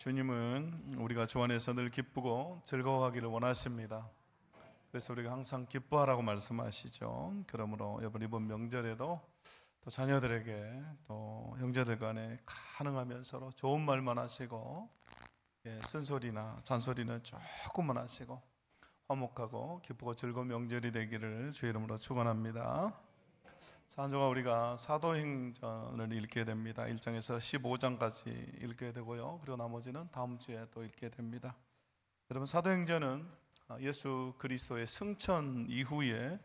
주님은 우리가 주 안에서 늘 기쁘고 즐거워하기를 원하십니다. 그래서 우리가 항상 기뻐하라고 말씀하시죠. 그러므로 이번 명절에도 또 자녀들에게 또 형제들 간에 가능하면 서로 좋은 말만 하시고, 쓴소리나 잔소리는 조금만 하시고 화목하고 기쁘고 즐거운 명절이 되기를 주의 이름으로 축원합니다. 자, 한 주간 우리가 사도행전을 읽게 됩니다. 1장에서 15장까지 읽게 되고요. 그리고 나머지는 다음 주에 또 읽게 됩니다. 여러분, 사도행전은 예수 그리스도의 승천 이후에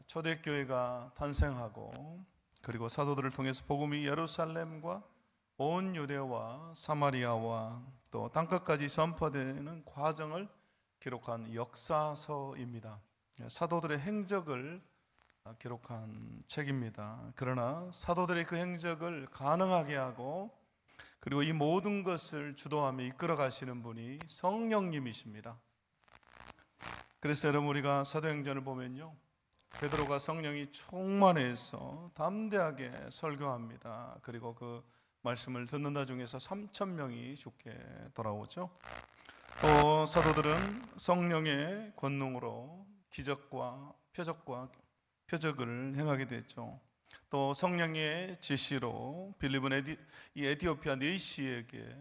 초대교회가 탄생하고, 그리고 사도들을 통해서 복음이 예루살렘과 온 유대와 사마리아와 또 땅끝까지 전파되는 과정을 기록한 역사서입니다. 사도들의 행적을 기록한 책입니다. 그러나 사도들의 그 행적을 가능하게 하고, 그리고 이 모든 것을 주도하며 이끌어 가시는 분이 성령님이십니다. 그래서 여러분, 우리가 사도행전을 보면요, 베드로가 성령이 충만해서 담대하게 설교합니다. 그리고 그 말씀을 듣는다 중에서 3,000명이 죽게 돌아오죠. 또 사도들은 성령의 권능으로 기적과 표적을 행하게 됐죠. 또 성령의 지시로 빌립은 에티오피아 네시에게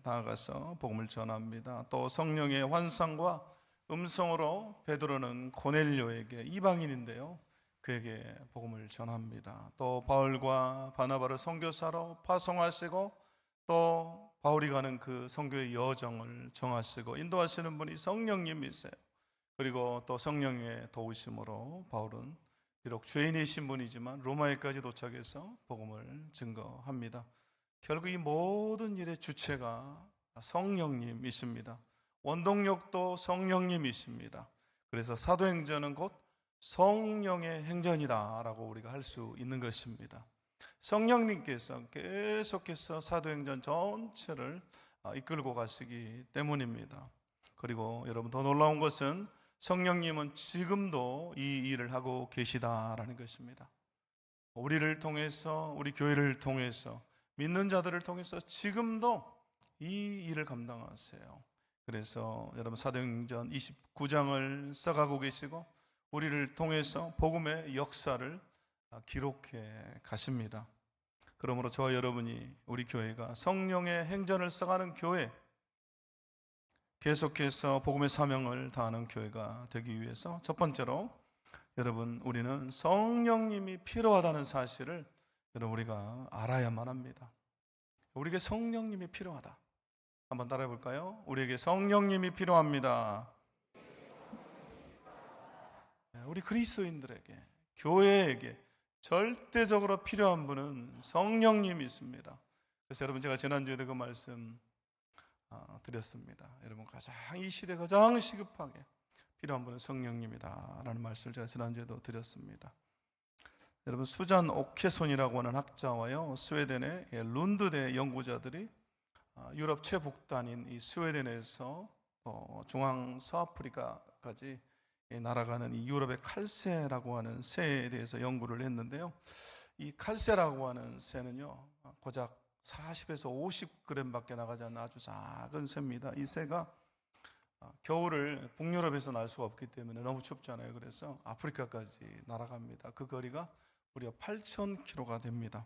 나아가서 복음을 전합니다. 또 성령의 환상과 음성으로 베드로는 고넬료에게, 이방인인데요, 그에게 복음을 전합니다. 또 바울과 바나바를 선교사로 파송하시고, 또 바울이 가는 그 선교의 여정을 정하시고 인도하시는 분이 성령님이세요. 그리고 또 성령의 도우심으로 바울은 비록 죄인이신 분이지만 로마에까지 도착해서 복음을 증거합니다. 결국 이 모든 일의 주체가 성령님이십니다. 원동력도 성령님이십니다. 그래서 사도행전은 곧 성령의 행전이다라고 우리가 할 수 있는 것입니다. 성령님께서 계속해서 사도행전 전체를 이끌고 가시기 때문입니다. 그리고 여러분, 더 놀라운 것은 성령님은 지금도 이 일을 하고 계시다라는 것입니다. 우리를 통해서, 우리 교회를 통해서, 믿는 자들을 통해서 지금도 이 일을 감당하세요. 그래서 여러분, 사도행전 29장을 써가고 계시고 우리를 통해서 복음의 역사를 기록해 가십니다. 그러므로 저와 여러분이, 우리 교회가 성령의 행전을 써가는 교회, 계속해서 복음의 사명을 다하는 교회가 되기 위해서 첫 번째로 여러분, 우리는 성령님이 필요하다는 사실을 여러분, 우리가 알아야만 합니다. 우리에게 성령님이 필요하다. 한번 따라해 볼까요? 우리에게 성령님이 필요합니다. 우리 그리스도인들에게, 교회에게 절대적으로 필요한 분은 성령님이 있습니다. 그래서 여러분, 제가 지난주에도 그 말씀 드렸습니다. 여러분, 이 시대 가장 시급하게 필요한 분은 성령님이다 라는 말씀을 제가 지난주에도 드렸습니다. 여러분, 수잔 오케손이라고 하는 학자와요, 스웨덴의 룬드대 연구자들이 유럽 최북단인 이 스웨덴에서 중앙 서아프리카까지 날아가는 이 유럽의 칼새라고 하는 새에 대해서 연구를 했는데요, 이 칼새라고 하는 새는요, 고작 40에서 50g 밖에 나가지 않는 아주 작은 새입니다. 이 새가 겨울을 북유럽에서 날 수가 없기 때문에 너무 춥잖아요. 그래서 아프리카까지 날아갑니다. 그 거리가 무려 8,000km가 됩니다.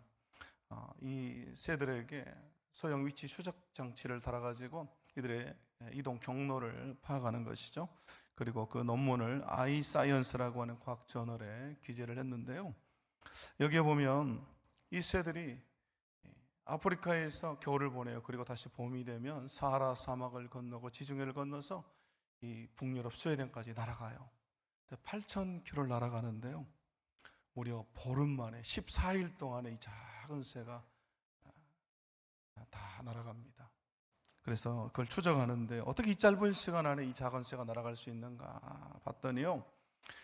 이 새들에게 소형 위치 추적 장치를 달아가지고 이들의 이동 경로를 파악하는 것이죠. 그리고 그 논문을 아이사이언스라고 하는 과학 저널에 기재를 했는데요, 여기에 보면 이 새들이 아프리카에서 겨울을 보내요. 그리고 다시 봄이 되면 사하라 사막을 건너고 지중해를 건너서 이 북유럽 스웨덴까지 날아가요. 8,000km를 날아가는데요, 무려 보름 만에 14일 동안에 이 작은 새가 다 날아갑니다. 그래서 그걸 추적하는데 어떻게 이 짧은 시간 안에 이 작은 새가 날아갈 수 있는가 봤더니요,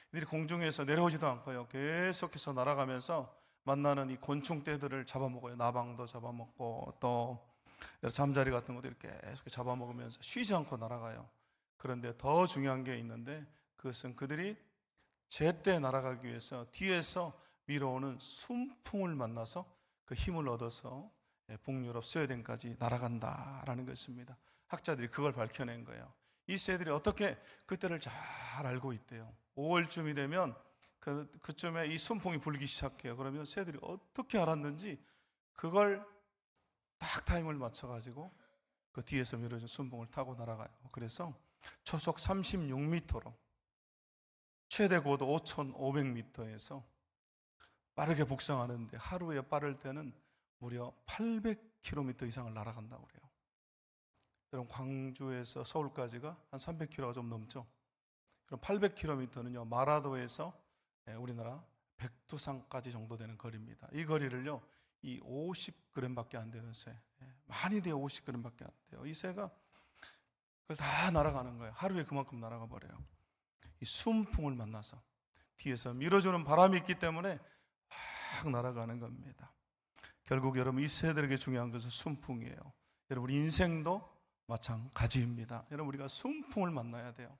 이들이 공중에서 내려오지도 않고요, 계속해서 날아가면서 만나는 이 곤충떼들을 잡아먹어요. 나방도 잡아먹고 또 잠자리 같은 것도 이렇게 계속 잡아먹으면서 쉬지 않고 날아가요. 그런데 더 중요한 게 있는데, 그것은 그들이 제때 날아가기 위해서 뒤에서 밀어오는 순풍을 만나서 그 힘을 얻어서 북유럽 스웨덴까지 날아간다라는 것입니다. 학자들이 그걸 밝혀낸 거예요. 이 새들이 어떻게 그때를 잘 알고 있대요. 5월쯤이 되면 그쯤에 이 순풍이 불기 시작해요. 그러면 새들이 어떻게 알았는지 그걸 딱 타임을 맞춰가지고 그 뒤에서 밀어준 순풍을 타고 날아가요. 그래서 초속 36m로 최대 고도 5,500m에서 빠르게 북상하는데 하루에 빠를 때는 무려 800km 이상을 날아간다고 그래요. 여러분, 광주에서 서울까지가 한 300km가 좀 넘죠. 그럼 800km는요 마라도에서 우리나라 백두산까지 정도 되는 거리입니다. 이 거리를요 이 50g밖에 안 되는 새, 많이 돼야 50g밖에 안 돼요. 이 새가 그걸 다 날아가는 거예요. 하루에 그만큼 날아가 버려요. 이 순풍을 만나서 뒤에서 밀어주는 바람이 있기 때문에 막 날아가는 겁니다. 결국 여러분, 이 새들에게 중요한 것은 순풍이에요. 여러분, 우리 인생도 마찬가지입니다. 여러분, 우리가 순풍을 만나야 돼요.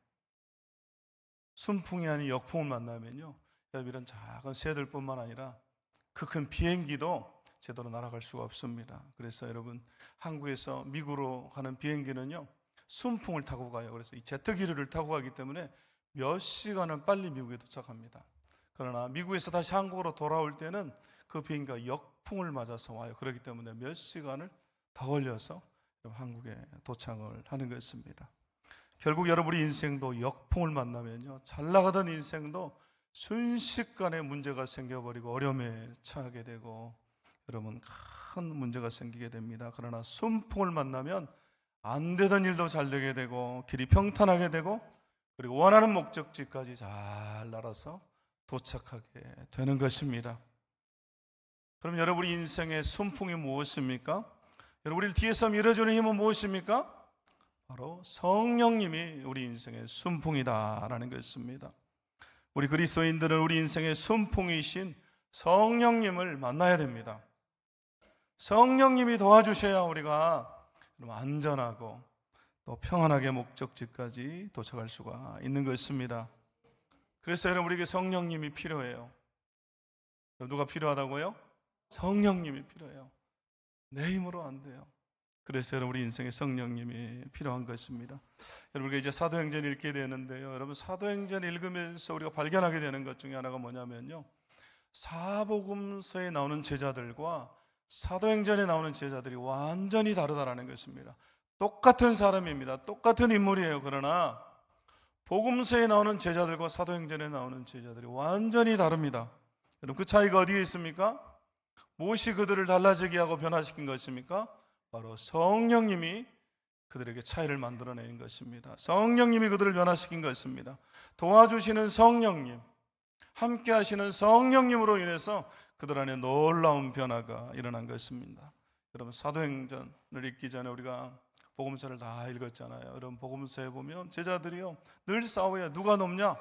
순풍이 아닌 역풍을 만나면요 여러분, 이런 작은 새들뿐만 아니라 그 큰 비행기도 제대로 날아갈 수가 없습니다. 그래서 여러분, 한국에서 미국으로 가는 비행기는요 순풍을 타고 가요. 그래서 이 제트기류를 타고 가기 때문에 몇 시간은 빨리 미국에 도착합니다. 그러나 미국에서 다시 한국으로 돌아올 때는 그 비행기가 역풍을 맞아서 와요. 그렇기 때문에 몇 시간을 더 걸려서 한국에 도착을 하는 것입니다. 결국 여러분, 우리 인생도 역풍을 만나면요 잘 나가던 인생도 순식간에 문제가 생겨버리고 어려움에 처하게 되고 여러분, 큰 문제가 생기게 됩니다. 그러나 순풍을 만나면 안 되던 일도 잘 되게 되고 길이 평탄하게 되고 그리고 원하는 목적지까지 잘 날아서 도착하게 되는 것입니다. 그럼 여러분, 우리 인생의 순풍이 무엇입니까? 여러분, 우리를 뒤에서 밀어주는 힘은 무엇입니까? 바로 성령님이 우리 인생의 순풍이다라는 것입니다. 우리 그리스도인들은 우리 인생의 순풍이신 성령님을 만나야 됩니다. 성령님이 도와주셔야 우리가 안전하고 또 평안하게 목적지까지 도착할 수가 있는 것입니다. 그래서 여러분, 우리에게 성령님이 필요해요. 누가 필요하다고요? 성령님이 필요해요. 내 힘으로 안 돼요. 그래서 여러분, 우리 인생에 성령님이 필요한 것입니다. 여러분, 우리가 이제 사도행전 읽게 되는데요, 여러분, 사도행전 읽으면서 우리가 발견하게 되는 것 중에 하나가 뭐냐면요, 사복음서에 나오는 제자들과 사도행전에 나오는 제자들이 완전히 다르다라는 것입니다. 똑같은 사람입니다. 똑같은 인물이에요. 그러나 복음서에 나오는 제자들과 사도행전에 나오는 제자들이 완전히 다릅니다. 여러분, 그 차이가 어디에 있습니까? 무엇이 그들을 달라지게 하고 변화시킨 것입니까? 바로 성령님이 그들에게 차이를 만들어낸 것입니다. 성령님이 그들을 변화시킨 것입니다. 도와주시는 성령님, 함께 하시는 성령님으로 인해서 그들 안에 놀라운 변화가 일어난 것입니다. 여러분, 사도행전을 읽기 전에 우리가 복음서를 다 읽었잖아요. 여러분, 복음서에 보면 제자들이요 늘 싸워요. 누가 높냐?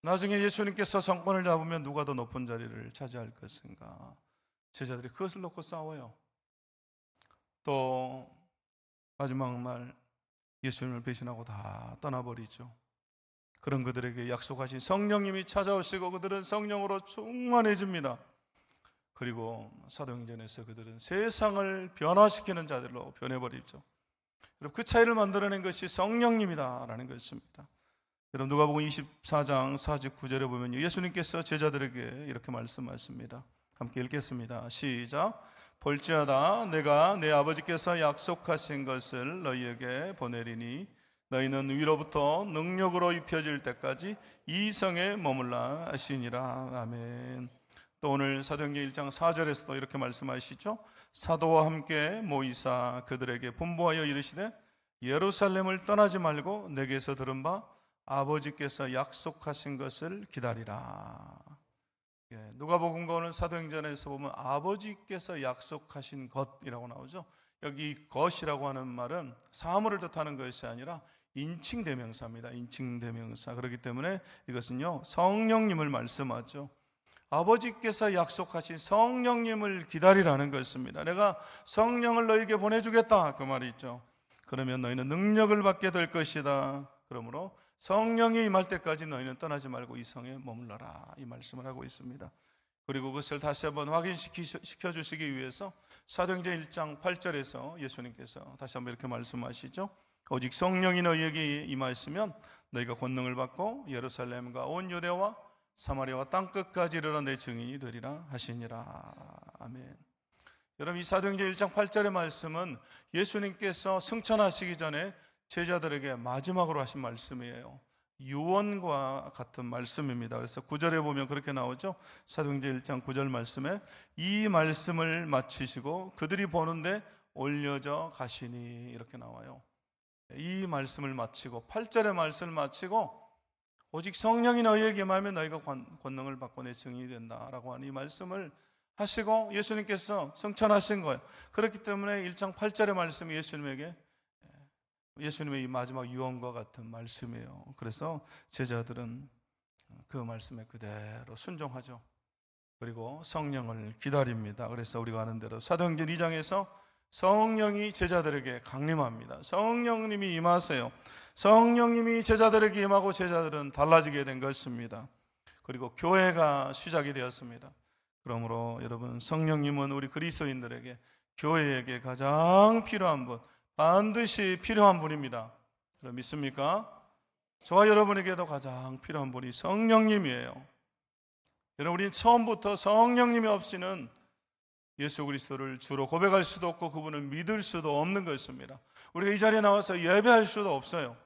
나중에 예수님께서 정권을 잡으면 누가 더 높은 자리를 차지할 것인가? 제자들이 그것을 놓고 싸워요. 또 마지막 날 예수님을 배신하고 다 떠나버리죠. 그런 그들에게 약속하신 성령님이 찾아오시고 그들은 성령으로 충만해집니다. 그리고 사도행전에서 그들은 세상을 변화시키는 자들로 변해버리죠. 여러분, 그 차이를 만들어낸 것이 성령님이다라는 것입니다. 여러분, 누가복음 24장 49절에 보면 예수님께서 제자들에게 이렇게 말씀하십니다. 함께 읽겠습니다. 시작. 볼지어다 내가 내 아버지께서 약속하신 것을 너희에게 보내리니 너희는 위로부터 능력으로 입혀질 때까지 이 성에 머물라 하시니라. 아멘. 또 오늘 사도행전 1장 4절에서도 이렇게 말씀하시죠. 사도와 함께 모이사 그들에게 분부하여 이르시되 예루살렘을 떠나지 말고 내게서 들은 바 아버지께서 약속하신 것을 기다리라. 누가복음과 오늘 사도행전에서 보면 아버지께서 약속하신 것이라고 나오죠. 여기 것이라고 하는 말은 사물을 뜻하는 것이 아니라 인칭대명사입니다. 인칭대명사. 그렇기 때문에 이것은요 성령님을 말씀하죠. 아버지께서 약속하신 성령님을 기다리라는 것입니다. 내가 성령을 너에게 보내주겠다 그 말이 있죠. 그러면 너희는 능력을 받게 될 것이다. 그러므로 성령이 임할 때까지 너희는 떠나지 말고 이 성에 머물러라 이 말씀을 하고 있습니다. 그리고 그것을 다시 한번 확인시켜 주시기 위해서 사도행전 1장 8절에서 예수님께서 다시 한번 이렇게 말씀하시죠. 오직 성령이 너희에게 임하시면 너희가 권능을 받고 예루살렘과 온 유대와 사마리아와 땅끝까지 이르러 내 증인이 되리라 하시니라. 아멘. 여러분, 이 사도행전 1장 8절의 말씀은 예수님께서 승천하시기 전에 제자들에게 마지막으로 하신 말씀이에요. 유언과 같은 말씀입니다. 그래서 9절에 보면 그렇게 나오죠. 사도행전 1장 9절 말씀에 이 말씀을 마치시고 그들이 보는데 올려져 가시니, 이렇게 나와요. 이 말씀을 마치고 8절의 말씀을 마치고 오직 성령이 너희에게 임하면 너희가 권능을 받고 내 증인이 된다라고 하는 이 말씀을 하시고 예수님께서 승천하신 거예요. 그렇기 때문에 1장 8절의 말씀이 예수님의 이 마지막 유언과 같은 말씀이에요. 그래서 제자들은 그 말씀에 그대로 순종하죠. 그리고 성령을 기다립니다. 그래서 우리가 아는 대로 사도행전 2장에서 성령이 제자들에게 강림합니다. 성령님이 임하세요. 성령님이 제자들에게 임하고 제자들은 달라지게 된 것입니다. 그리고 교회가 시작이 되었습니다. 그러므로 여러분, 성령님은 우리 그리스도인들에게, 교회에게 가장 필요한 분, 반드시 필요한 분입니다. 여러분 믿습니까? 저와 여러분에게도 가장 필요한 분이 성령님이에요. 여러분, 우리는 처음부터 성령님이 없이는 예수 그리스도를 주로 고백할 수도 없고 그분을 믿을 수도 없는 것입니다. 우리가 이 자리에 나와서 예배할 수도 없어요.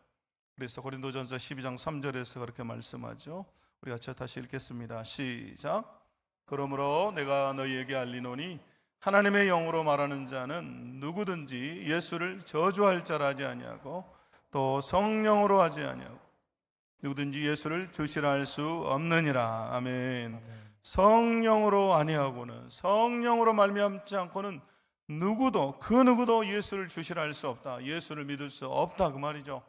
그래서 고린도전서 12장 3절에서 그렇게 말씀하죠. 우리 같이 다시 읽겠습니다. 시작. 그러므로 내가 너희에게 알리노니 하나님의 영으로 말하는 자는 누구든지 예수를 저주할 자라 하지 아니하고 또 성령으로 하지 아니하고 누구든지 예수를 주시라 할 수 없느니라. 아멘. 성령으로 아니하고는, 성령으로 말미암지 않고는 누구도, 그 누구도 예수를 주시라 할 수 없다. 예수를 믿을 수 없다, 그 말이죠.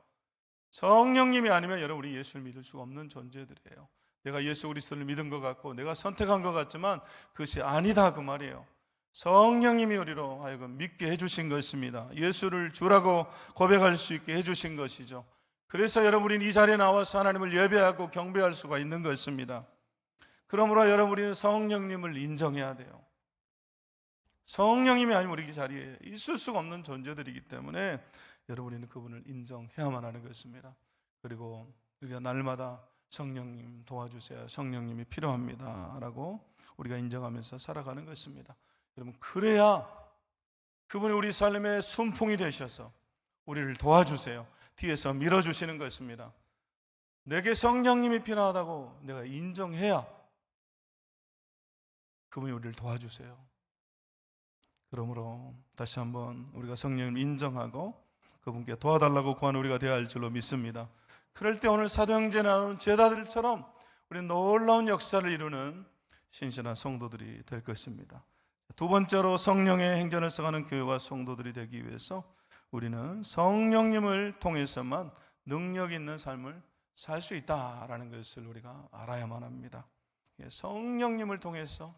성령님이 아니면 여러분, 우리 예수를 믿을 수가 없는 존재들이에요. 내가 예수 그리스도를 믿은 것 같고 내가 선택한 것 같지만 그것이 아니다, 그 말이에요. 성령님이 우리로 하여금 믿게 해주신 것입니다. 예수를 주라고 고백할 수 있게 해주신 것이죠. 그래서 여러분이 이 자리에 나와서 하나님을 예배하고 경배할 수가 있는 것입니다. 그러므로 여러분, 우리는 성령님을 인정해야 돼요. 성령님이 아니면 우리 이 자리에 있을 수가 없는 존재들이기 때문에 여러분, 우리는 그분을 인정해야만 하는 것입니다. 그리고 우리가 날마다 성령님 도와주세요, 성령님이 필요합니다 라고 우리가 인정하면서 살아가는 것입니다. 여러분, 그래야 그분이 우리 삶의 순풍이 되셔서 우리를 도와주세요, 뒤에서 밀어주시는 것입니다. 내게 성령님이 필요하다고 내가 인정해야 그분이 우리를 도와주세요. 그러므로 다시 한번 우리가 성령님을 인정하고 그분께 도와달라고 구하는 우리가 되어야 할 줄로 믿습니다. 그럴 때 오늘 사도행전에 나오는 제자들처럼 우리는 놀라운 역사를 이루는 신실한 성도들이 될 것입니다. 두 번째로, 성령의 행전을 써가는 교회와 성도들이 되기 위해서 우리는 성령님을 통해서만 능력 있는 삶을 살 수 있다라는 것을 우리가 알아야만 합니다. 성령님을 통해서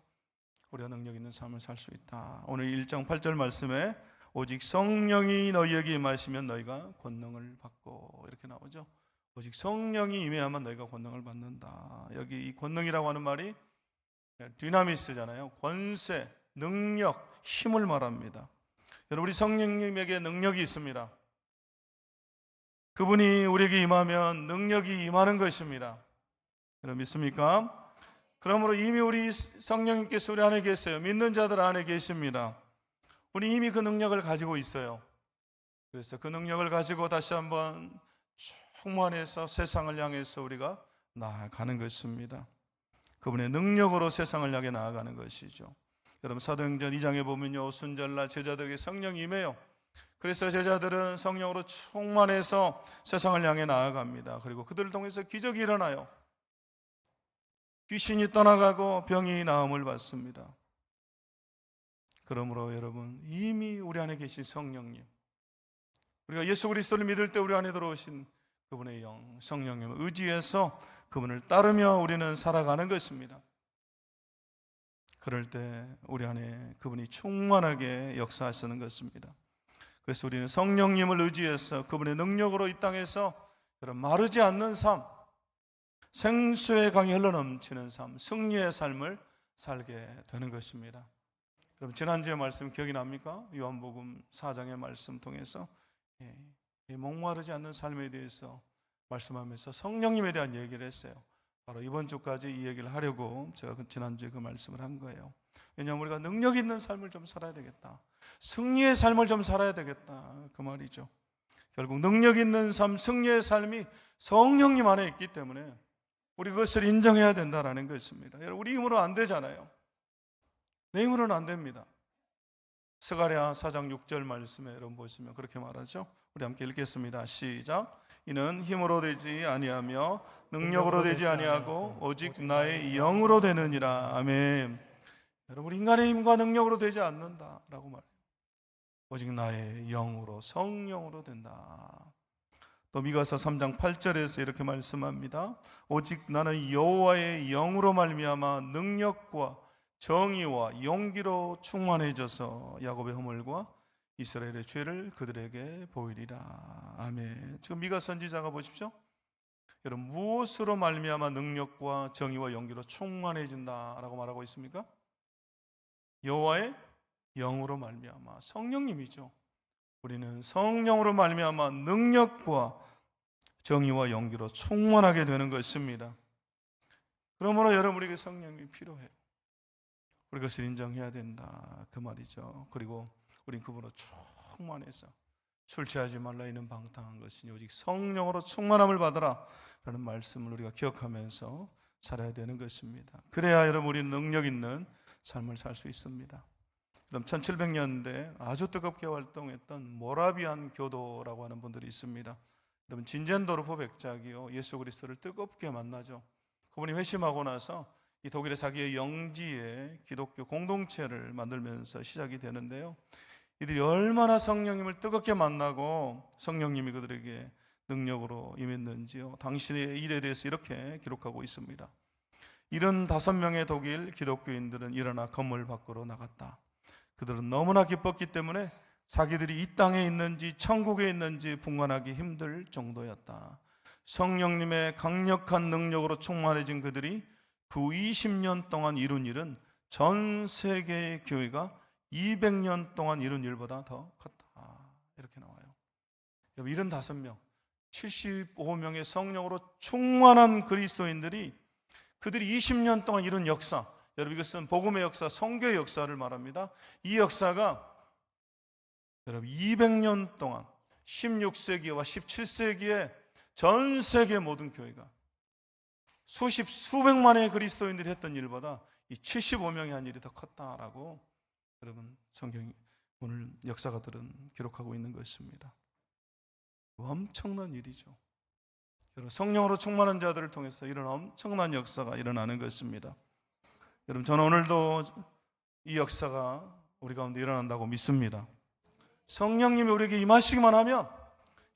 우리가 능력 있는 삶을 살 수 있다. 오늘 1장 8절 말씀에 오직 성령이 너희에게 임하시면 너희가 권능을 받고, 이렇게 나오죠. 오직 성령이 임해야만 너희가 권능을 받는다. 여기 이 권능이라고 하는 말이 디나미스잖아요. 권세, 능력, 힘을 말합니다. 여러분, 우리 성령님에게 능력이 있습니다. 그분이 우리에게 임하면 능력이 임하는 것입니다. 여러분 믿습니까? 그러므로 이미 우리 성령님께서 우리 안에 계세요. 믿는 자들 안에 계십니다. 우리 이미 그 능력을 가지고 있어요. 그래서 그 능력을 가지고 다시 한번 충만해서 세상을 향해서 우리가 나아가는 것입니다. 그분의 능력으로 세상을 향해 나아가는 것이죠. 여러분, 사도행전 2장에 보면요, 오순절날 제자들에게 성령이 임해요. 그래서 제자들은 성령으로 충만해서 세상을 향해 나아갑니다. 그리고 그들을 통해서 기적이 일어나요. 귀신이 떠나가고 병이 나음을 받습니다. 그러므로 여러분, 이미 우리 안에 계신 성령님, 우리가 예수 그리스도를 믿을 때 우리 안에 들어오신 그분의 영, 성령님을 의지해서 그분을 따르며 우리는 살아가는 것입니다. 그럴 때 우리 안에 그분이 충만하게 역사하시는 것입니다. 그래서 우리는 성령님을 의지해서 그분의 능력으로 이 땅에서 마르지 않는 삶, 생수의 강이 흘러넘치는 삶, 승리의 삶을 살게 되는 것입니다. 여러분 지난주에 말씀 기억이 납니까? 요한복음 4장의 말씀 통해서 목마르지 않는 삶에 대해서 말씀하면서 성령님에 대한 얘기를 했어요. 바로 이번 주까지 이 얘기를 하려고 제가 지난주에 그 말씀을 한 거예요. 왜냐하면 우리가 능력 있는 삶을 좀 살아야 되겠다, 승리의 삶을 좀 살아야 되겠다, 그 말이죠. 결국 능력 있는 삶, 승리의 삶이 성령님 안에 있기 때문에 우리 그것을 인정해야 된다는 것입니다. 여러분, 우리 힘으로 안 되잖아요. 내 힘으로는 안 됩니다. 스가랴 4장 6절 말씀에 여러분 보시면 그렇게 말하죠. 우리 함께 읽겠습니다. 시작. 이는 힘으로 되지 아니하며 능력으로 되지 아니하고 오직 나의 영으로 되느니라. 아멘. 여러분, 인간의 힘과 능력으로 되지 않는다라고 말해요. 오직 나의 영으로, 성령으로 된다. 또 미가서 3장 8절에서 이렇게 말씀합니다. 오직 나는 여호와의 영으로 말미암아 능력과 정의와 용기로 충만해져서 야곱의 허물과 이스라엘의 죄를 그들에게 보이리라. 아멘. 지금 미가 선지자가 보십시오. 여러분, 무엇으로 말미암아 능력과 정의와 용기로 충만해진다라고 말하고 있습니까? 여호와의 영으로 말미암아. 성령님이죠. 우리는 성령으로 말미암아 능력과 정의와 용기로 충만하게 되는 것입니다. 그러므로 여러분에게 성령이 필요해요. 우리 그것을 인정해야 된다, 그 말이죠. 그리고 우린 그분으로 충만해서 술 취하지 말라 이는 방탕한 것이니 오직 성령으로 충만함을 받으라 라는 말씀을 우리가 기억하면서 살아야 되는 것입니다. 그래야 여러분, 우리는 능력 있는 삶을 살 수 있습니다. 그럼 1700년대 아주 뜨겁게 활동했던 모라비안 교도라고 하는 분들이 있습니다. 여러분, 진젠도르프 백작이요, 예수 그리스도를 뜨겁게 만나죠. 그분이 회심하고 나서 이 독일의 자기의 영지에 기독교 공동체를 만들면서 시작이 되는데요, 이들이 얼마나 성령님을 뜨겁게 만나고 성령님이 그들에게 능력으로 임했는지요, 당신의 일에 대해서 이렇게 기록하고 있습니다. 75명의 독일 기독교인들은 일어나 건물 밖으로 나갔다. 그들은 너무나 기뻤기 때문에 자기들이 이 땅에 있는지 천국에 있는지 분간하기 힘들 정도였다. 성령님의 강력한 능력으로 충만해진 그들이 그 20년 동안 이룬 일은 전 세계의 교회가 200년 동안 이룬 일보다 더 컸다. 이렇게 나와요. 75명, 75명의 성령으로 충만한 그리스도인들이 그들이 20년 동안 이룬 역사, 여러분 이것은 복음의 역사, 선교의 역사를 말합니다. 이 역사가 여러분 200년 동안 16세기와 17세기에 전 세계 모든 교회가 수백만의 그리스도인들이 했던 일보다 이 75명이 한 일이 더 컸다라고 여러분 성경이 오늘 역사가들은 기록하고 있는 것입니다. 엄청난 일이죠. 여러분, 성령으로 충만한 자들을 통해서 이런 엄청난 역사가 일어나는 것입니다. 여러분, 저는 오늘도 이 역사가 우리 가운데 일어난다고 믿습니다. 성령님이 우리에게 임하시기만 하면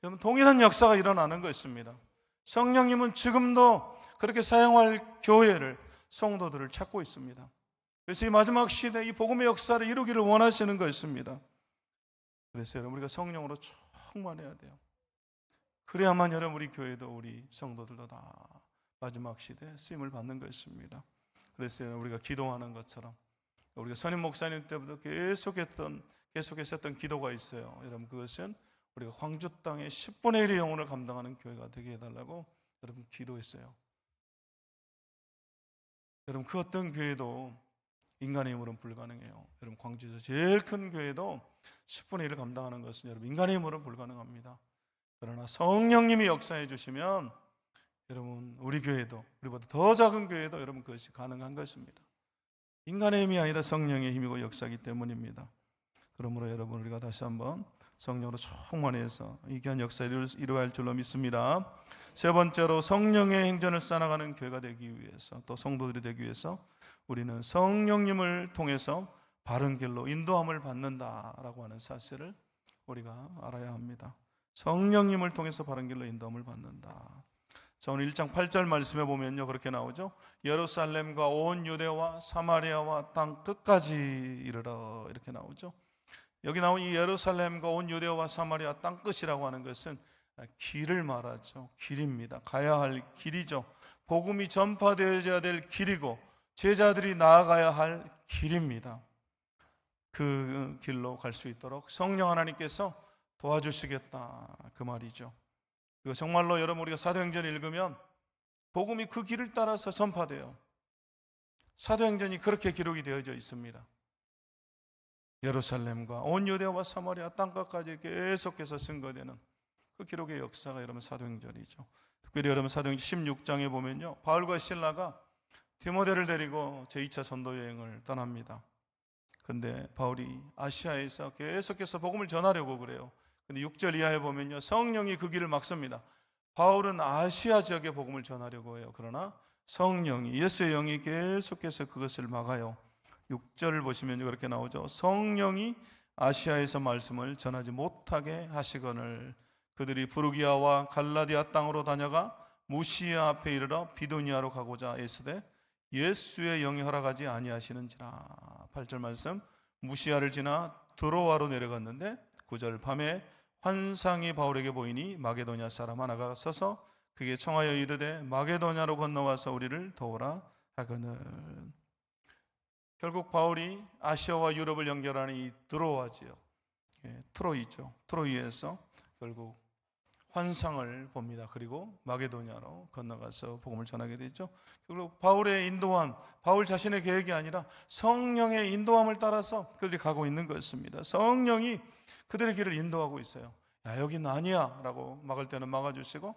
여러분, 동일한 역사가 일어나는 것입니다. 성령님은 지금도 그렇게 사용할 교회를, 성도들을 찾고 있습니다. 그래서 이 마지막 시대 이 복음의 역사를 이루기를 원하시는 것입니다. 그래서 여러분, 우리가 성령으로 충만해야 돼요. 그래야만 여러분, 우리 교회도 우리 성도들도 다 마지막 시대에 쓰임을 받는 것입니다. 그래서 우리가 기도하는 것처럼 우리가 선임 목사님 때부터 계속해서 했던 기도가 있어요. 여러분, 그것은 우리가 광주 땅의 10분의 1의 영혼을 감당하는 교회가 되게 해달라고 여러분 기도했어요. 여러분, 그 어떤 교회도 인간의 힘으로는 불가능해요. 여러분, 광주에서 제일 큰 교회도 10분의 1을 감당하는 것은 여러분 인간의 힘으로는 불가능합니다. 그러나 성령님이 역사해 주시면 여러분, 우리 교회도, 우리보다 더 작은 교회도 여러분 그것이 가능한 것입니다. 인간의 힘이 아니라 성령의 힘이고 역사이기 때문입니다. 그러므로 여러분, 우리가 다시 한번 성령으로 충만해서 이 귀한 역사를 이루어야 할 줄로 믿습니다. 세 번째로, 성령의 행전을 쌓아가는 교회가 되기 위해서, 또 성도들이 되기 위해서 우리는 성령님을 통해서 바른 길로 인도함을 받는다라고 하는 사실을 우리가 알아야 합니다. 성령님을 통해서 바른 길로 인도함을 받는다. 자, 오늘 1장 8절 말씀에 보면요, 그렇게 나오죠. 예루살렘과 온 유대와 사마리아와 땅 끝까지 이르러, 이렇게 나오죠. 여기 나온 이 예루살렘과 온 유대와 사마리아 땅 끝이라고 하는 것은 길을 말하죠. 길입니다. 가야 할 길이죠. 복음이 전파되어야 될 길이고 제자들이 나아가야 할 길입니다. 그 길로 갈 수 있도록 성령 하나님께서 도와주시겠다, 그 말이죠. 그리고 정말로 여러분, 우리가 사도행전을 읽으면 복음이 그 길을 따라서 전파돼요. 사도행전이 그렇게 기록이 되어져 있습니다. 예루살렘과 온 유대와 사마리아 땅끝까지 계속해서 증거되는 그 기록의 역사가 여러분 사도행전이죠. 특별히 여러분 사도행전 16장에 보면요, 바울과 실라가 디모데를 데리고 제2차 전도 여행을 떠납니다. 그런데 바울이 아시아에서 계속해서 복음을 전하려고 그래요. 근데 6절 이하에 보면요, 성령이 그 길을 막습니다. 바울은 아시아 지역에 복음을 전하려고 해요. 그러나 성령이, 예수의 영이 계속해서 그것을 막아요. 6절을 보시면 그렇게 나오죠. 성령이 아시아에서 말씀을 전하지 못하게 하시거늘 그들이 부르기아와 갈라디아 땅으로 다녀가 무시아 앞에 이르러 비도니아로 가고자 애쓰되 예수의 영이 허락하지 아니하시는지라. 8절 말씀, 무시아를 지나 드로아로 내려갔는데 9절 밤에 환상이 바울에게 보이니 마게도냐 사람 하나가 서서 그게 청하여 이르되 마게도냐로 건너와서 우리를 도우라 하거늘. 결국 바울이 아시아와 유럽을 연결하는 이 드로아지요, 트로이죠. 트로이에서 결국 환상을 봅니다. 그리고 마게도냐로 건너가서 복음을 전하게 되죠. 결국 바울의 인도함, 바울 자신의 계획이 아니라 성령의 인도함을 따라서 그들이 가고 있는 것입니다. 성령이 그들의 길을 인도하고 있어요. 야, 여기는 아니야 라고 막을 때는 막아주시고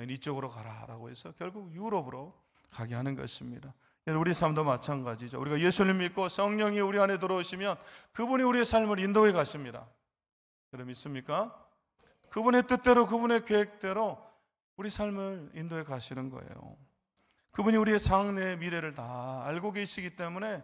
이쪽으로 가라 라고 해서 결국 유럽으로 가게 하는 것입니다. 우리 삶도 마찬가지죠. 우리가 예수님 믿고 성령이 우리 안에 들어오시면 그분이 우리의 삶을 인도해 가십니다. 여러분 믿습니까? 그분의 뜻대로, 그분의 계획대로 우리 삶을 인도해 가시는 거예요. 그분이 우리의 장래의 미래를 다 알고 계시기 때문에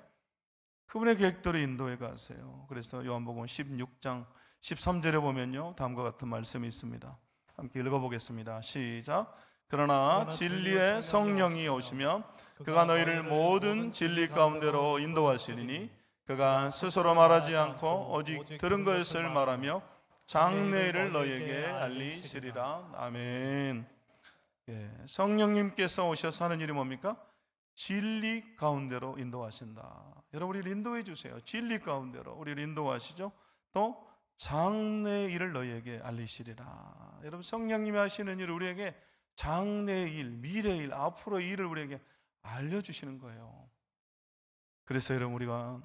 그분의 계획대로 인도해 가세요. 그래서 요한복음 16장 13절에 보면요, 다음과 같은 말씀이 있습니다. 함께 읽어보겠습니다. 시작. 그러나 진리의 성령이 오시면 그가 너희를 모든 진리 가운데로 인도하시리니 그가 스스로 말하지 않고 오직 들은 것을 말하며 장래일을 너희에게 알리시리라. 아멘. 성령님께서 오셔서 하는 일이 뭡니까? 진리 가운데로 인도하신다. 여러분, 우리를 인도해 주세요. 진리 가운데로 우리를 인도하시죠. 또 장래일을 너희에게 알리시리라. 여러분, 성령님이 하시는 일을 우리에게 장래의 일, 미래의 일, 앞으로의 일을 우리에게 알려주시는 거예요. 그래서 여러분, 우리가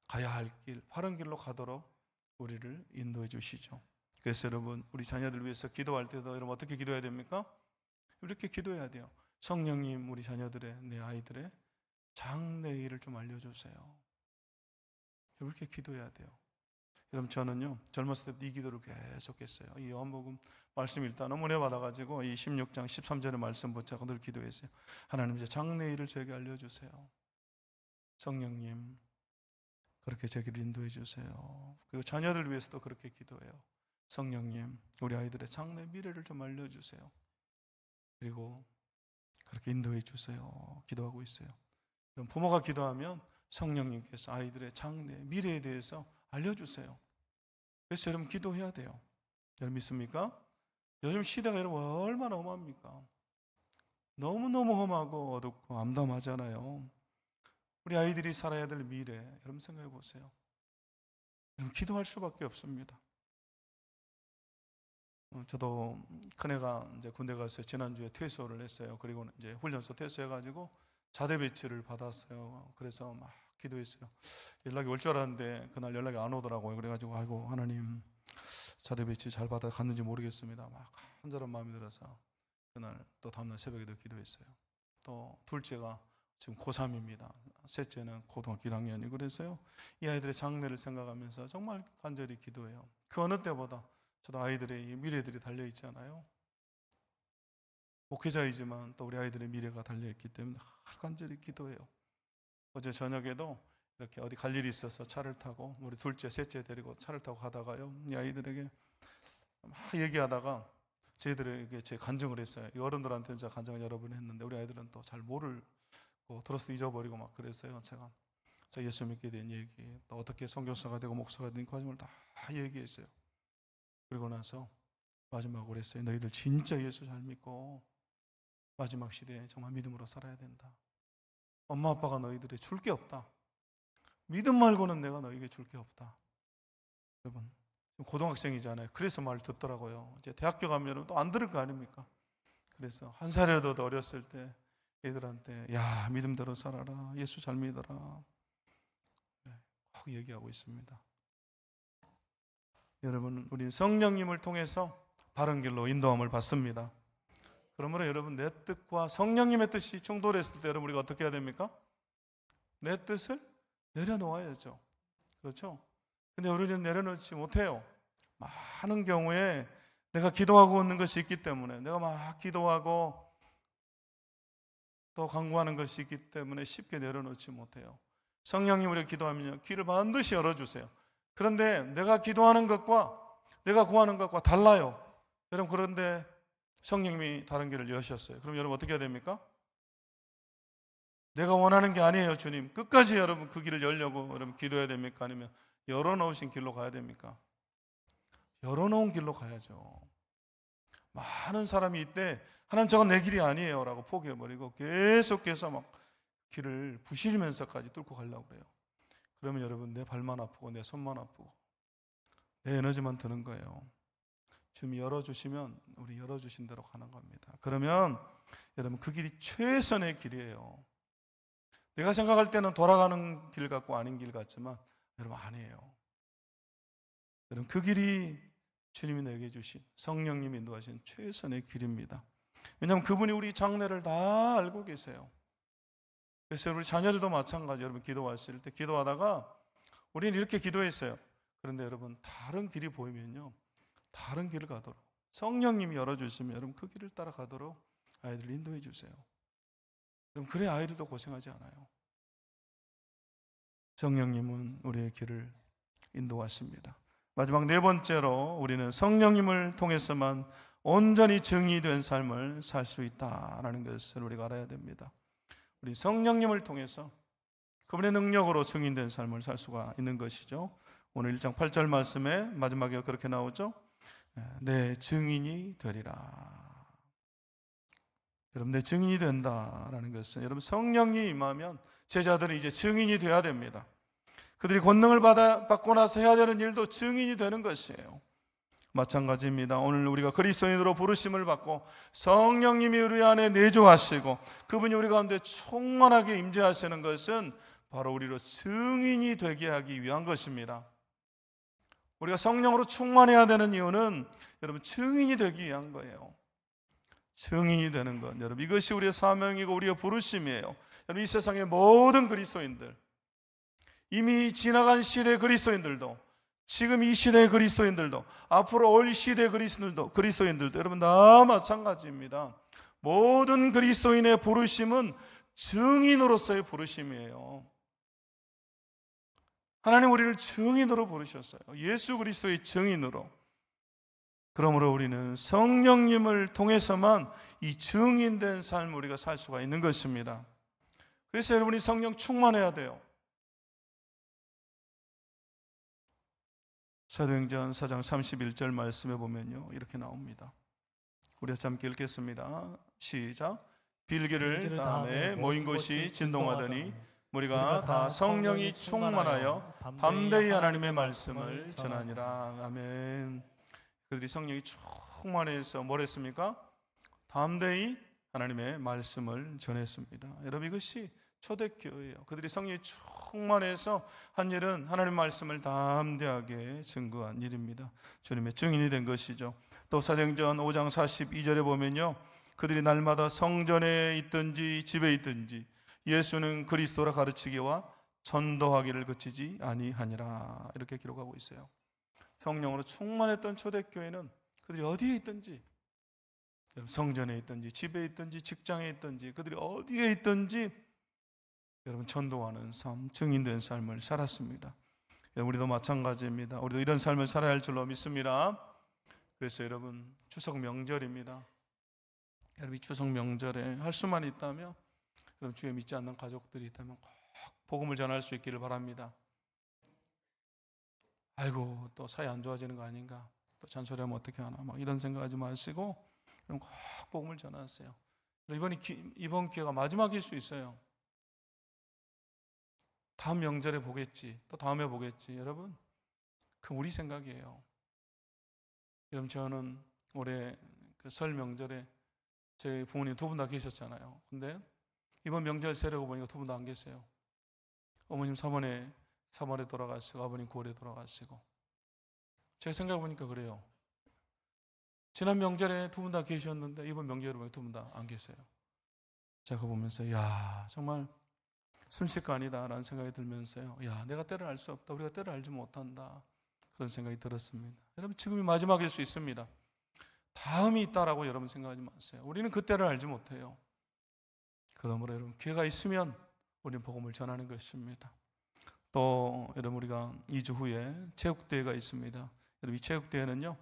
가야 할 길, 바른 길로 가도록 우리를 인도해 주시죠. 그래서 여러분, 우리 자녀들 위해서 기도할 때도 여러분 어떻게 기도해야 됩니까? 이렇게 기도해야 돼요. 성령님, 우리 자녀들의, 내 아이들의 장래의 일을 좀 알려주세요. 이렇게 기도해야 돼요. 여러분, 저는요, 젊었을 때 이 기도를 계속했어요. 이 요한복음 말씀 일단 너무 은혜 받아가지고 이 16장 13절의 말씀 붙잡고 늘 기도했어요. 하나님, 제 장래의 일을 저에게 알려주세요. 성령님, 그렇게 저기를 인도해 주세요. 그리고 자녀들 위해서도 그렇게 기도해요. 성령님, 우리 아이들의 장래 미래를 좀 알려주세요. 그리고 그렇게 인도해 주세요. 기도하고 있어요. 그럼 부모가 기도하면 성령님께서 아이들의 장래 미래에 대해서 알려주세요. 그래서 여러분 기도해야 돼요. 여러분 믿습니까? 요즘 시대가 여러분 얼마나 험합니까? 너무너무 험하고 어둡고 암담하잖아요. 우리 아이들이 살아야 될 미래, 여러분 생각해 보세요. 여러분 기도할 수밖에 없습니다. 저도 큰애가 이제 군대 가서 지난주에 퇴소를 했어요. 그리고 이제 훈련소 퇴소해가지고 자대 배치를 받았어요. 그래서 막 기도했어요. 연락이 올 줄 알았는데 그날 연락이 안 오더라고요. 그래가지고 아이고 하나님, 자대 배치 잘 받아 갔는지 모르겠습니다. 막 한절한 마음이 들어서 그날 또 다음날 새벽에도 기도했어요. 또 둘째가 지금 고3입니다. 셋째는 고등학교 1학년이. 그래서요, 이 아이들의 장래를 생각하면서 정말 간절히 기도해요. 그 어느 때보다 저도 아이들의 미래들이 달려있잖아요. 목회자이지만 또 우리 아이들의 미래가 달려있기 때문에 간절히 기도해요. 어제 저녁에도 이렇게 어디 갈 일이 있어서 차를 타고 우리 둘째, 셋째 데리고 차를 타고 가다가요, 이 아이들에게 막 얘기하다가 저희들에게 제 간증을 했어요. 이 어른들한테는 제가 간증을 여러 번 했는데 우리 아이들은 또 잘 모르고 들어서 잊어버리고 막 그랬어요. 제가 예수 믿게 된 얘기, 또 어떻게 선교사가 되고 목사가 된 과정을 다 얘기했어요. 그리고 나서 마지막으로 했어요. 너희들 진짜 예수 잘 믿고 마지막 시대에 정말 믿음으로 살아야 된다. 엄마 아빠가 너희들이 줄 게 없다. 믿음 말고는 내가 너에게 줄 게 없다. 여러분, 고등학생이잖아요. 그래서 말 듣더라고요. 이제 대학교 가면 또 안 들을 거 아닙니까? 그래서 한 살이라도 더 어렸을 때 애들한테 야, 믿음대로 살아라. 예수 잘 믿어라. 네, 꼭 얘기하고 있습니다. 여러분, 우리는 성령님을 통해서 바른 길로 인도함을 받습니다. 그러므로 여러분, 내 뜻과 성령님의 뜻이 충돌했을 때 여러분, 우리가 어떻게 해야 됩니까? 내 뜻을 내려놓아야죠. 그렇죠? 근데 우리는 내려놓지 못해요. 많은 경우에 내가 기도하고 있는 것이 있기 때문에, 내가 막 기도하고 또 간구하는 것이 있기 때문에 쉽게 내려놓지 못해요. 성령님, 우리가 기도하면요, 길을 반드시 열어주세요. 그런데 내가 기도하는 것과 내가 구하는 것과 달라요. 여러분, 그런데 성령님이 다른 길을 여셨어요. 그럼 여러분 어떻게 해야 됩니까? 내가 원하는 게 아니에요, 주님. 끝까지 여러분 그 길을 열려고 여러분 기도해야 됩니까? 아니면 열어놓으신 길로 가야 됩니까? 열어놓은 길로 가야죠. 많은 사람이 이때 하나님, 저건 내 길이 아니에요 라고 포기해버리고 계속해서 막 길을 부시면서까지 뚫고 가려고 그래요. 그러면 여러분, 내 발만 아프고 내 손만 아프고 내 에너지만 드는 거예요. 주님이 열어주시면 우리 열어주신 대로 가는 겁니다. 그러면 여러분, 그 길이 최선의 길이에요. 내가 생각할 때는 돌아가는 길 같고 아닌 길 같지만 여러분, 아니에요. 여러분, 그 길이 주님이 내게 주신, 성령님이 인도하신 최선의 길입니다. 왜냐하면 그분이 우리 장래를 다 알고 계세요. 그래서 우리 자녀들도 마찬가지. 여러분, 기도하실 때 기도하다가 우리는 이렇게 기도했어요. 그런데 여러분, 다른 길이 보이면요, 다른 길을 가도록 성령님이 열어주시면 여러분 그 길을 따라가도록 아이들을 인도해 주세요. 그럼 그래 아이들도 고생하지 않아요. 성령님은 우리의 길을 인도하십니다. 마지막 네 번째로, 우리는 성령님을 통해서만 온전히 정의된 삶을 살 수 있다라는 것을 우리가 알아야 됩니다. 우리 성령님을 통해서 그분의 능력으로 증인된 삶을 살 수가 있는 것이죠. 오늘 1장 8절 말씀에 마지막에 그렇게 나오죠. 내 증인이 되리라. 여러분, 내 증인이 된다라는 것은, 여러분, 성령이 임하면 제자들은 이제 증인이 돼야 됩니다. 그들이 권능을 받고 나서 해야 되는 일도 증인이 되는 것이에요. 마찬가지입니다. 오늘 우리가 그리스도인으로 부르심을 받고 성령님이 우리 안에 내주하시고 그분이 우리 가운데 충만하게 임재하시는 것은 바로 우리로 증인이 되게 하기 위한 것입니다. 우리가 성령으로 충만해야 되는 이유는 여러분, 증인이 되기 위한 거예요. 증인이 되는 것, 여러분, 이것이 우리의 사명이고 우리의 부르심이에요. 여러분, 이 세상의 모든 그리스도인들, 이미 지나간 시대 그리스도인들도, 지금 이 시대의 그리스도인들도, 앞으로 올 시대의 그리스도인들도 여러분 다 마찬가지입니다. 모든 그리스도인의 부르심은 증인으로서의 부르심이에요. 하나님 우리를 증인으로 부르셨어요. 예수 그리스도의 증인으로. 그러므로 우리는 성령님을 통해서만 이 증인된 삶을 우리가 살 수가 있는 것입니다. 그래서 여러분이 성령 충만해야 돼요. 사도행전 4장 31절 말씀에 보면요, 이렇게 나옵니다. 우리 함께 읽겠습니다. 시작. 빌기를 다음에 모인 곳이 진동하더니 우리가 다 성령이 충만하여 담대히 하나님의 말씀을 전하니라. 아멘. 그들이 성령이 충만해서 뭘 했습니까? 담대히 하나님의 말씀을 전했습니다. 여러분, 이것이 초대교회예요. 그들이 성령이 충만해서 한 일은 하나님의 말씀을 담대하게 증거한 일입니다. 주님의 증인이 된 것이죠. 또 사도행전 5장 42절에 보면요, 그들이 날마다 성전에 있든지 집에 있든지 예수는 그리스도라 가르치기와 전도하기를 그치지 아니하니라, 이렇게 기록하고 있어요. 성령으로 충만했던 초대교회는 그들이 어디에 있든지, 성전에 있든지 집에 있든지 직장에 있든지 그들이 어디에 있든지 여러분 전도하는 삶, 증인된 삶을 살았습니다. 우리도 마찬가지입니다. 우리도 이런 삶을 살아야 할 줄로 믿습니다. 그래서 여러분, 추석 명절입니다. 여러분, 이 추석 명절에 할 수만 있다면, 여러분, 주에 믿지 않는 가족들이 있다면 꼭 복음을 전할 수 있기를 바랍니다. 아이고, 또 사이 안 좋아지는 거 아닌가, 또 잔소리하면 어떻게 하나, 막 이런 생각하지 마시고 꼭 복음을 전하세요. 이번 기회가 마지막일 수 있어요. 다음 명절에 보겠지, 또 다음에 보겠지. 여러분, 그 우리 생각이에요. 여러분, 저는 올해 그 설 명절에 제 부모님 두 분 다 계셨잖아요. 근데 이번 명절 세려고 보니까 두 분 다 안 계세요. 어머님 3월에 돌아가시고 아버님 9월에 돌아가시고. 제가 생각해 보니까 그래요. 지난 명절에 두 분 다 계셨는데 이번 명절에 보니까 두 분 다 안 계세요. 제가 보면서 야, 정말 순식간이다라는 생각이 들면서요. 야, 내가 때를 알 수 없다. 우리가 때를 알지 못한다. 그런 생각이 들었습니다. 여러분, 지금이 마지막일 수 있습니다. 다음이 있다라고 여러분 생각하지 마세요. 우리는 그 때를 알지 못해요. 그러므로 여러분, 기회가 있으면 우리는 복음을 전하는 것입니다. 또 여러분, 우리가 2주 후에 체육대회가 있습니다. 여러분, 이 체육대회는요,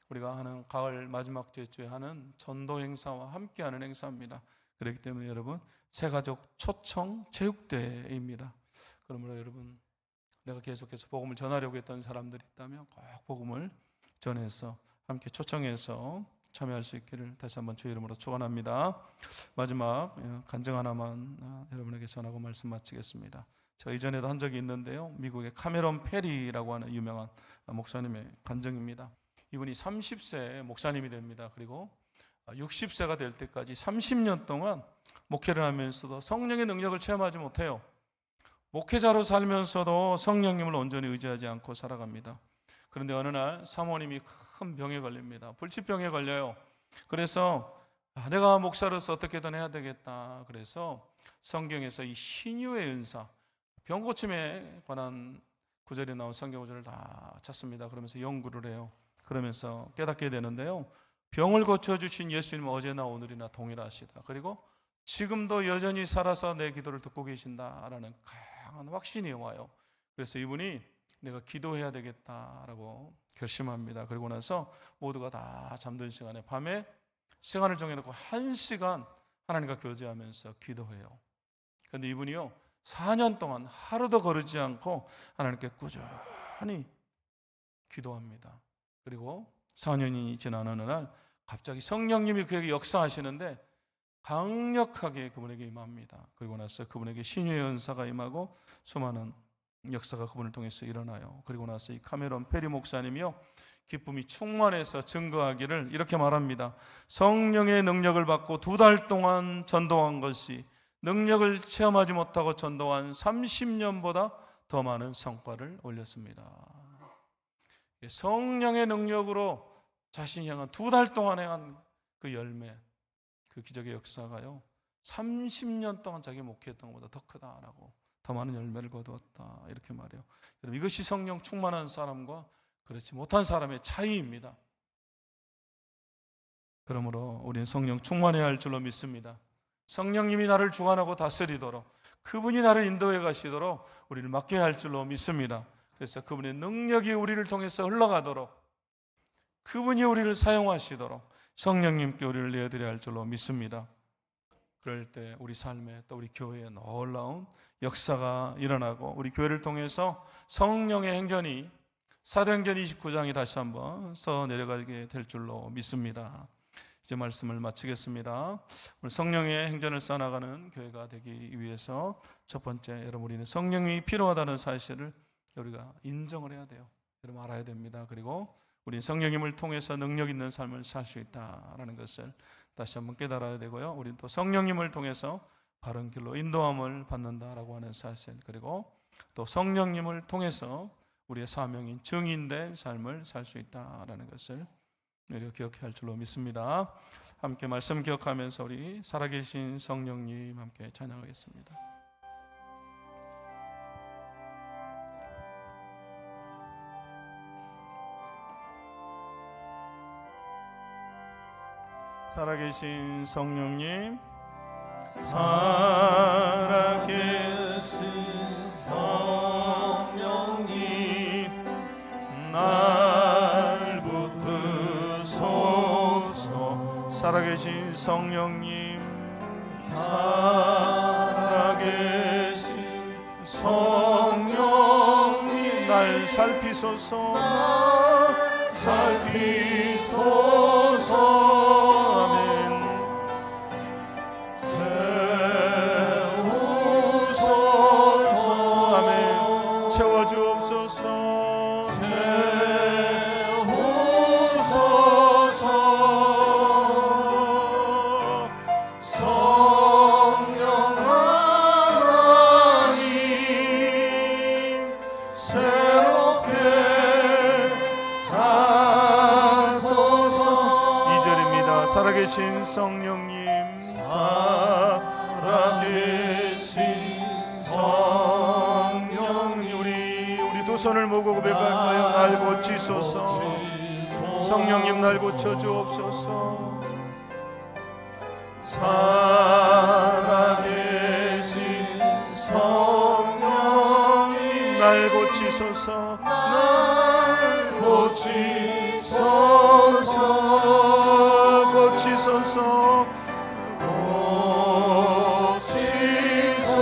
우리가 하는 가을 마지막 주에 하는 전도 행사와 함께하는 행사입니다. 그렇기 때문에 여러분, 새가족 초청 체육대회입니다. 그러므로 여러분, 내가 계속해서 복음을 전하려고 했던 사람들이 있다면 꼭 복음을 전해서 함께 초청해서 참여할 수 있기를 다시 한번 주의 이름으로 축원합니다. 마지막 간증 하나만 여러분에게 전하고 말씀 마치겠습니다. 제가 이전에도 한 적이 있는데요, 미국의 카메론 페리라고 하는 유명한 목사님의 간증입니다. 이분이 30세 목사님이 됩니다. 그리고 60세가 될 때까지 30년 동안 목회를 하면서도 성령의 능력을 체험하지 못해요. 목회자로 살면서도 성령님을 온전히 의지하지 않고 살아갑니다. 그런데 어느 날 사모님이 큰 병에 걸립니다. 불치병에 걸려요. 그래서 내가 목사로서 어떻게든 해야 되겠다. 그래서 성경에서 이 신유의 은사, 병고침에 관한 구절이 나온 성경 구절을 다 찾습니다. 그러면서 연구를 해요. 그러면서 깨닫게 되는데요, 병을 고쳐주신 예수님은 어제나 오늘이나 동일하시다. 그리고 지금도 여전히 살아서 내 기도를 듣고 계신다라는 강한 확신이 와요. 그래서 이분이 내가 기도해야 되겠다라고 결심합니다. 그리고 나서 모두가 다 잠든 시간에 밤에 시간을 정해놓고 1시간 하나님과 교제하면서 기도해요. 그런데 이분이요, 4년 동안 하루도 거르지 않고 하나님께 꾸준히 기도합니다. 그리고 4년이 지난 어느 날 갑자기 성령님이 그에게 역사하시는데 강력하게 그분에게 임합니다. 그리고 나서 그분에게 신유의 은사가 임하고 수많은 역사가 그분을 통해서 일어나요. 그리고 나서 이 카메론 페리 목사님이요, 기쁨이 충만해서 증거하기를 이렇게 말합니다. 성령의 능력을 받고 2달 동안 전도한 것이 능력을 체험하지 못하고 전도한 30년보다 더 많은 성과를 올렸습니다. 성령의 능력으로 자신이 향한 2달 동안 행한 그 열매, 그 기적의 역사가요, 30년 동안 자기 목회했던 것보다 더 크다라고, 더 많은 열매를 거두었다, 이렇게 말해요. 여러분, 이것이 성령 충만한 사람과 그렇지 못한 사람의 차이입니다. 그러므로 우리는 성령 충만해야 할 줄로 믿습니다. 성령님이 나를 주관하고 다스리도록, 그분이 나를 인도해 가시도록 우리를 맡겨야 할 줄로 믿습니다. 그래서 그분의 능력이 우리를 통해서 흘러가도록, 그분이 우리를 사용하시도록 성령님께 우리를 내어드려야 할 줄로 믿습니다. 그럴 때 우리 삶에, 또 우리 교회에 놀라운 역사가 일어나고, 우리 교회를 통해서 성령의 행전이 사도행전 29장이 다시 한번 써 내려가게 될 줄로 믿습니다. 이제 말씀을 마치겠습니다. 오늘 성령의 행전을 써나가는 교회가 되기 위해서 첫 번째, 여러분, 우리는 성령이 필요하다는 사실을 우리가 인정을 해야 돼요. 여러분, 알아야 됩니다. 그리고 우리는 성령님을 통해서 능력 있는 삶을 살 수 있다라는 것을 다시 한번 깨달아야 되고요. 우리는 또 성령님을 통해서 바른 길로 인도함을 받는다라고 하는 사실, 그리고 또 성령님을 통해서 우리의 사명인 증인된 삶을 살 수 있다라는 것을 우리가 기억해야 할 줄로 믿습니다. 함께 말씀 기억하면서 우리 살아계신 성령님 함께 찬양하겠습니다. 살아계신 성령님, 살아계신 성령님, 날 붙드소서. 살아계신 성령님, 살아계신 성령님, 날 살피소서. 날 살피소서. 아멘. 세우소서. 성령 하나님 새롭게 하소서. 2절입니다. 살아계신 성령님, 살아계신 성령님 우리 두 손을 모으고 고백할까요? 날 고치소서. 성령님 날 고쳐 주옵소서. 살아계신 성령님 날 고치소서. 날 고치소서. 고치소서. 고치소서.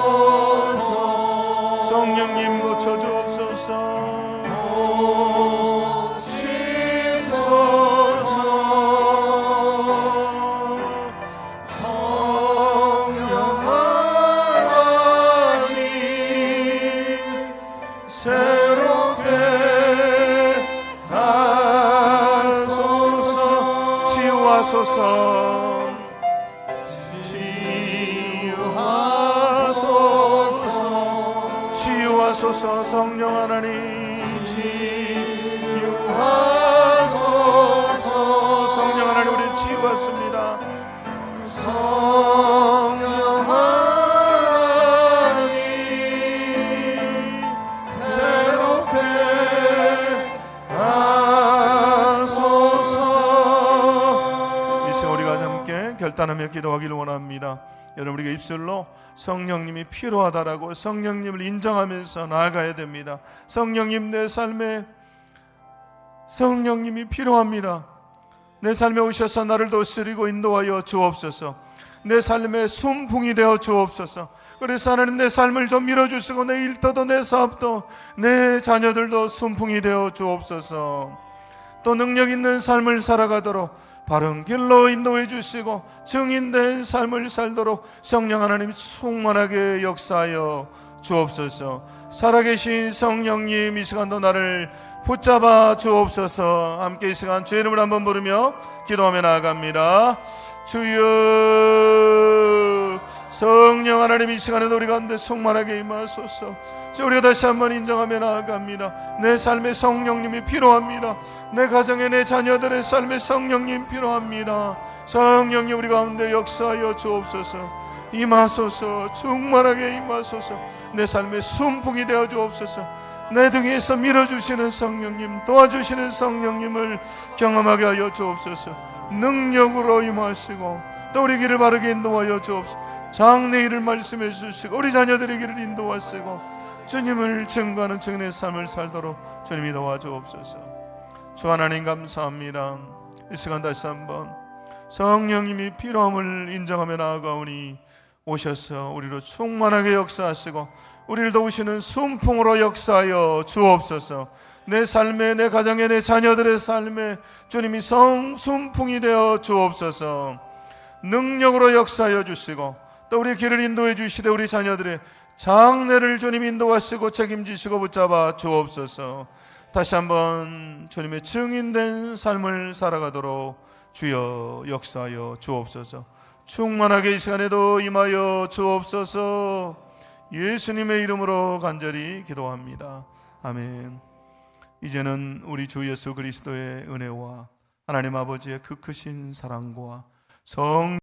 성령님 고쳐 주옵소서. 성령 하나님 새롭게 하소서. 치유하소서. 치유하소서. 치유하소서. 성령 하나님, 치유하소서. 성령 하나님 우리를 치유하십니다. 성령 하나님 새롭게 하소서. 이 시간 우리가 함께 결단하며 기도하기를 원합니다. 여러분, 우리가 입술로 성령님이 필요하다라고 성령님을 인정하면서 나아가야 됩니다. 성령님, 내 삶에 성령님이 필요합니다. 내 삶에 오셔서 나를 다스리고 인도하여 주옵소서. 내 삶에 순풍이 되어 주옵소서. 그래서 하나님, 내 삶을 좀 밀어주시고 내 일터도 내 사업도 내 자녀들도 순풍이 되어 주옵소서. 또 능력 있는 삶을 살아가도록 바른 길로 인도해 주시고 증인된 삶을 살도록 성령 하나님 충만하게 역사하여 주옵소서. 살아계신 성령님, 이 시간도 나를 붙잡아 주옵소서. 함께 이 시간 주의 이름을 한번 부르며 기도하며 나아갑니다. 주여, 성령 하나님, 이 시간에도 우리 가운데 충만하게 임하소서. 우리가 다시 한번 인정하며 나아갑니다. 내 삶에 성령님이 필요합니다. 내 가정에 내 자녀들의 삶에 성령님 필요합니다. 성령님 우리 가운데 역사하여 주옵소서. 임하소서. 충만하게 임하소서. 내 삶에 순풍이 되어 주옵소서. 내 등에서 밀어주시는 성령님, 도와주시는 성령님을 경험하게 하여 주옵소서. 능력으로 임하시고 또 우리 길을 바르게 인도하여 주옵소서. 장래 일을 말씀해 주시고 우리 자녀들의 길을 인도하시고 주님을 증거하는 증인의 삶을 살도록 주님이 도와주옵소서. 주 하나님 감사합니다. 이 시간 다시 한번 성령님이 필요함을 인정하며 나아가오니 오셔서 우리로 충만하게 역사하시고 우리를 도우시는 순풍으로 역사하여 주옵소서. 내 삶에, 내 가정에, 내 자녀들의 삶에 주님이 순풍이 되어 주옵소서. 능력으로 역사하여 주시고 또 우리 길을 인도해 주시되 우리 자녀들의 장래를 주님 인도하시고 책임지시고 붙잡아 주옵소서. 다시 한번 주님의 증인된 삶을 살아가도록 주여 역사하여 주옵소서. 충만하게 이 시간에도 임하여 주옵소서. 예수님의 이름으로 간절히 기도합니다. 아멘. 이제는 우리 주 예수 그리스도의 은혜와 하나님 아버지의 그 크신 사랑과 성